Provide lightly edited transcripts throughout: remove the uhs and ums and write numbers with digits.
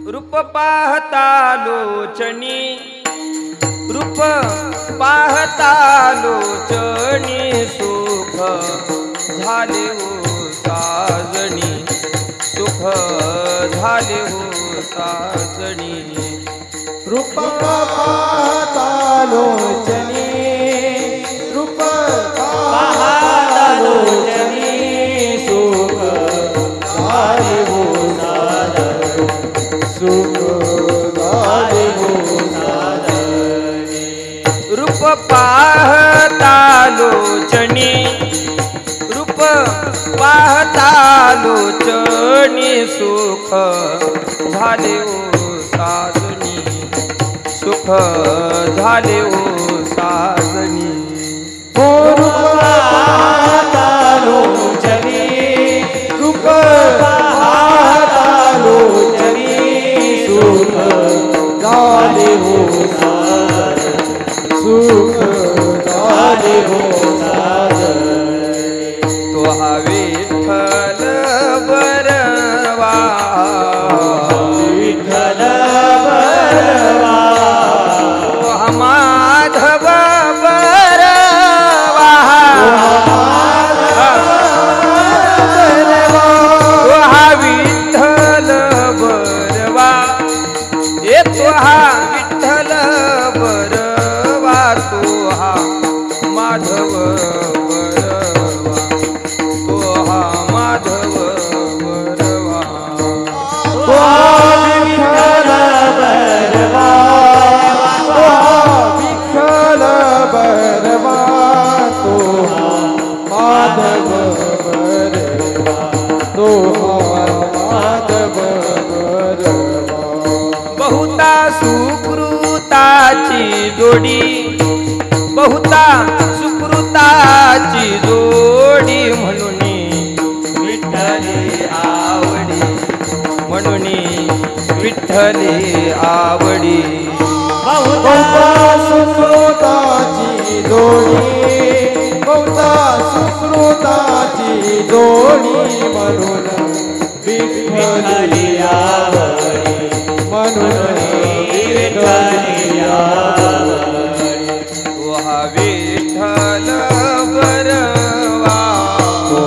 रूप पाहता लोचनी, रूप पाहता लोचनी, सुख झाले हो साजणी, सुख झाले हो साजणी। रूप पाहता लोचनी, रूप पाहता लोचनी, सुख झाले हो साजणी, सुख झाले हो साजणी। रूप पाहता लोचनी, रूप पाहता लोचनी, सुख झाले हो साजणी, सुख झाले हो साजणी। हो रूप पाहता लोचनी, रूप पाहता लोचनी, सुख झाले हो साजणी, सुख झाले हो साजणी। तो हा विठ्ठल बरवा, विठ्ठल बरवा, तो हा माधव बरवा, तो हा विठ्ठल बरवा, ये तो हा विठ्ठल बरवा, तो हा माधव बरवा, तो हा माधव बरवा। तो विठ्ठल बरवा, तो विठ्ठल बरवा, तो माधव बरवा, तो माधव बरवा। बहुता सुकृताची जोडी, बहुता सुकृताची जोडी, म्हणून विठ्ठले आवडी, म्हणून विठ्ठले आवडी। बहुता सुकृताची जोडी, बहुता सुकृताची जोडी, म्हणून विठ्ठली आवडी, म्हणून विठ्ठली आवडी। तो हा विठ्ठल बरवा, तो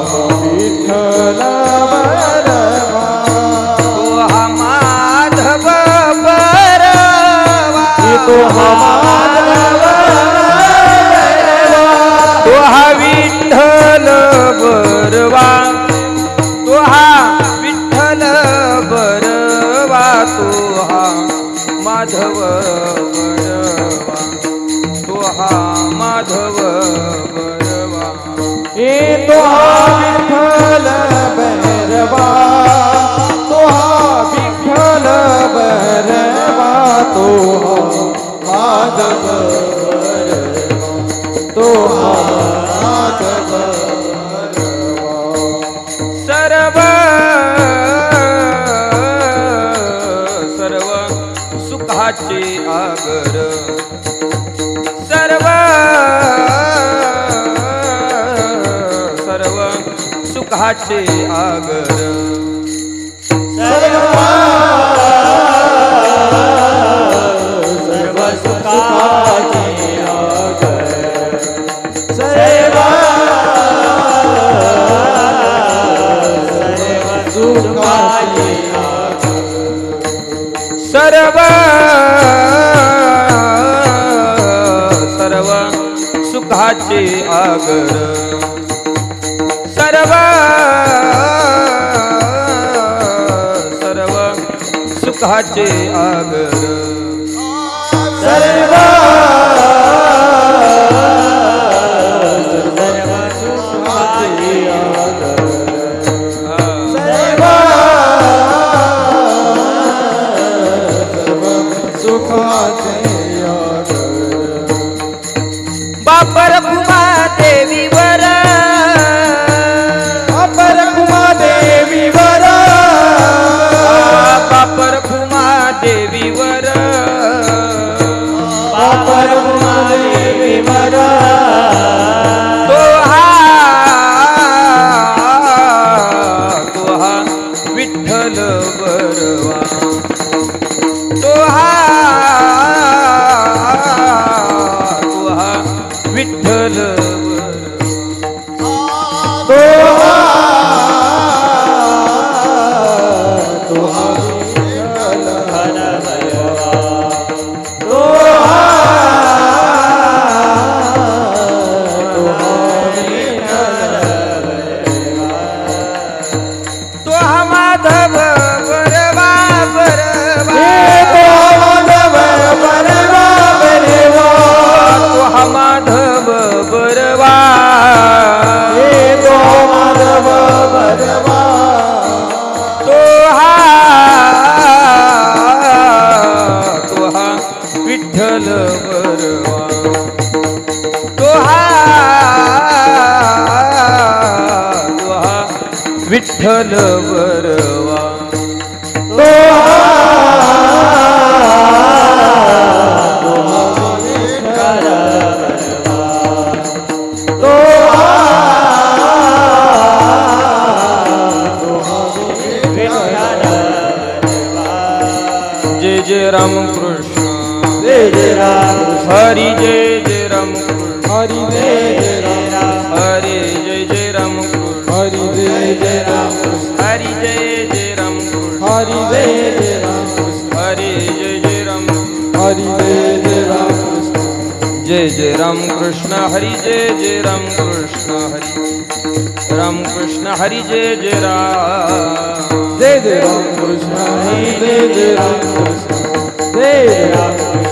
विठ्ठल बरवा, तो हा माधव बरवा, तो माधव बरवा, तो हा विठ्ठल बरवा, तो हा विठ्ठल बरवा, तो हा माधव बरवा, तो हा माधव बरवा। हे तो विठ्ठल बरवा, तो विठ्ठल बरवा, तो माधव बरवा, तो माधव बरवा। सर्व सर्व सुखाचे आगर, सर्व सर्व सुखाचे आगर, सर्व सर्व सुखाचे आगर, सर्व सर्व सुखाचे आगर, सर्व सर्व सुखाचे आगर, सर्व सर्व सुखाचे आगर, सर्व सर्व सुखाचे आगर, सर्व सर्व सुखाचे आगर। बापर भूमा देवीवर, बापर भूमा देवीवर, बापर भूमा देवीवर, बापर भूमा देवीवर, तो हा विठ्ठल बरवा, विठ्ठल बरवा तो हा विठ्ठल बरवा जय जय राम कृष्ण जय जय राम हरि जय राम कृष्ण हरि जय राम हरे जय राम कृष्ण हरि जय राम हरि जय राम कृष्ण हरि जय राम हरे जय राम हरि जय राम जय राम कृष्ण हरि जय राम कृष्ण हरि राम कृष्ण हरि जय राम राम कृष्ण हरि जय राम कृष्ण जय राम